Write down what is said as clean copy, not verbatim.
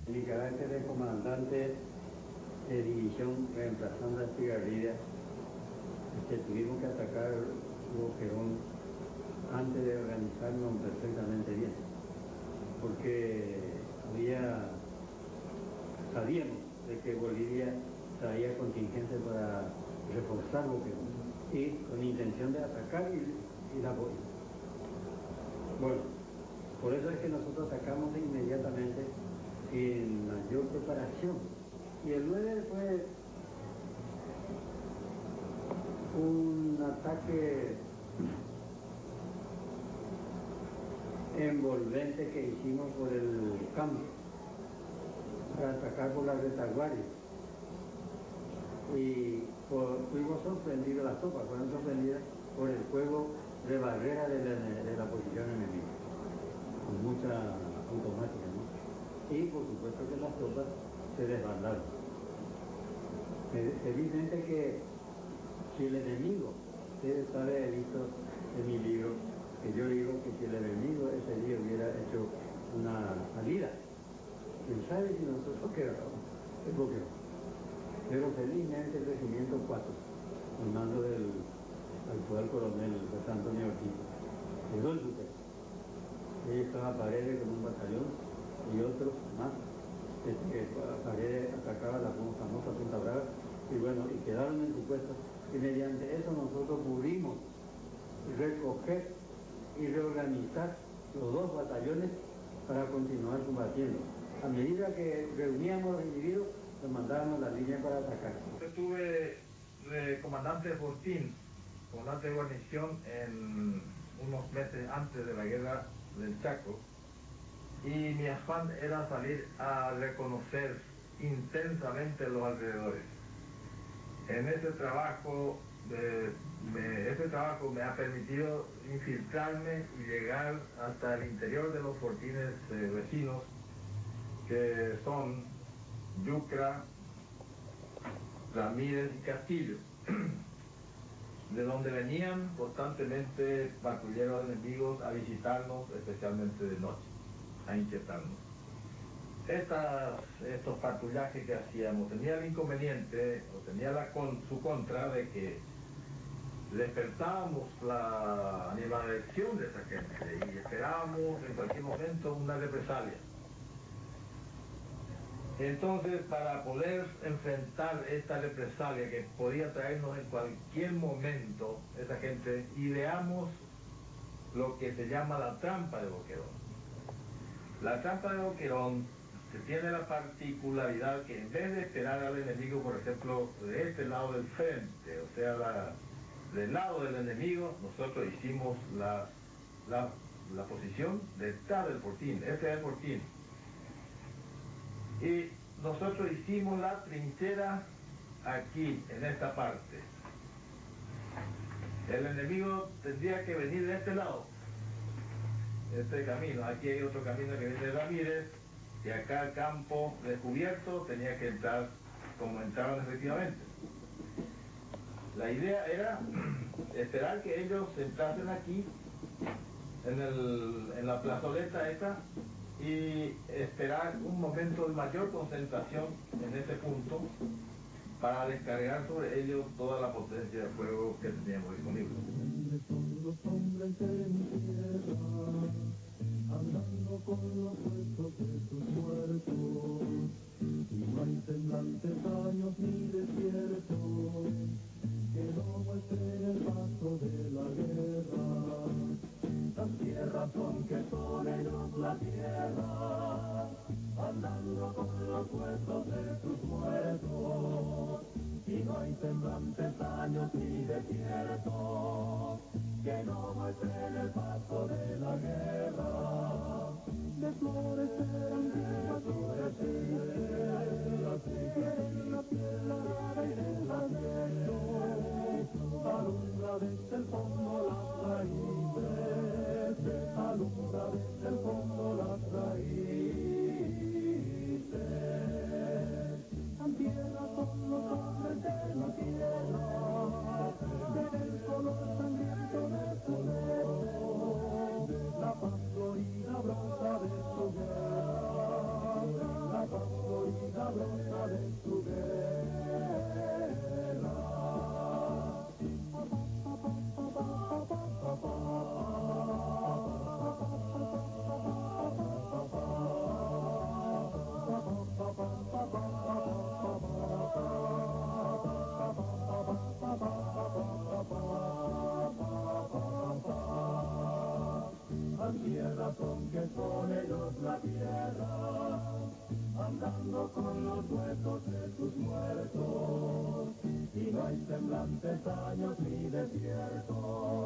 En mi carácter de comandante de división reemplazando a Estigarribia, tuvimos que atacar Boquerón antes de organizarnos perfectamente bien, porque sabíamos de que Bolivia traía contingentes para reforzar Boquerón y con intención de atacar y la apoyo. Bueno, por eso es que nosotros atacamos inmediatamente sin mayor preparación. Y el 9 fue un ataque envolvente que hicimos por el campo para atacar por la retaguardia. Y fuimos sorprendidos, las tropas fueron sorprendidas por el fuego de barrera de la posición enemiga, con mucha automática, ¿no? Y por supuesto que las tropas se desbandaron. Se dice que si el enemigo, ustedes saben, he visto en mi libro, que yo digo que si el enemigo ese día hubiera hecho una salida, quién sabe si nosotros quedábamos el bloqueo. Pero felizmente el regimiento 4, al mando del actual coronel José Antonio Ortiz, quedó el buque. Ahí estaba Paredes con un batallón y otros más. Paredes atacaba la famosa Punta Brava y bueno, y quedaron en su puesto. Y mediante eso nosotros pudimos recoger y reorganizar los dos batallones para continuar combatiendo. A medida que reuníamos los individuos, los mandábamos a la línea para atacar. Yo estuve de comandante de Fortín, comandante de guarnición en unos meses antes de la guerra del Chaco, y mi afán era salir a reconocer intensamente los alrededores. En ese trabajo me ha permitido infiltrarme y llegar hasta el interior de los fortines vecinos, que son Yucra, Ramírez y Castillo, de donde venían constantemente patrulleros enemigos a visitarnos, especialmente de noche, a inquietarnos. Estos patrullajes que hacíamos tenía el inconveniente, o tenía su contra, de que despertábamos la animadversión de esa gente y esperábamos en cualquier momento una represalia. Entonces, para poder enfrentar esta represalia que podía traernos en cualquier momento esa gente, ideamos lo que se llama la trampa de Boquerón. La trampa de Boquerón tiene la particularidad que en vez de esperar al enemigo, por ejemplo, de este lado del frente, o sea, del lado del enemigo, nosotros hicimos la posición detrás del fortín. Este es el fortín. Y nosotros hicimos la trinchera aquí, en esta parte. El enemigo tendría que venir de este lado, este camino. Aquí hay otro camino que viene de Ramírez, y acá el campo descubierto tenía que entrar como entraron efectivamente. La idea era esperar que ellos entrasen aquí, en la plazoleta esta, y esperar un momento de mayor concentración en ese punto para descargar sobre ellos toda la potencia de fuego que teníamos disponible. Son los hombres de mi tierra, andando con los huesos de sus muertos, y no hay semblantes años ni desiertos que no muestren el paso de la guerra. Las tierras son que son ellos la tierra, andando con los huesos de sus muertos, y no hay semblantes años ni desiertos que no muestren el paso de la guerra. De florecer, de florecer, la tierra en la tierra, alumbra desde el fondo las raíces, alumbra desde el fondo las raíces. Tan tierra son los hombres de la tierra, del color sangriento de su lecho, la paz florida brota de su guerra. comes con ellos la tierra, andando con los huesos de tus muertos, y no hay semblantes años ni desiertos.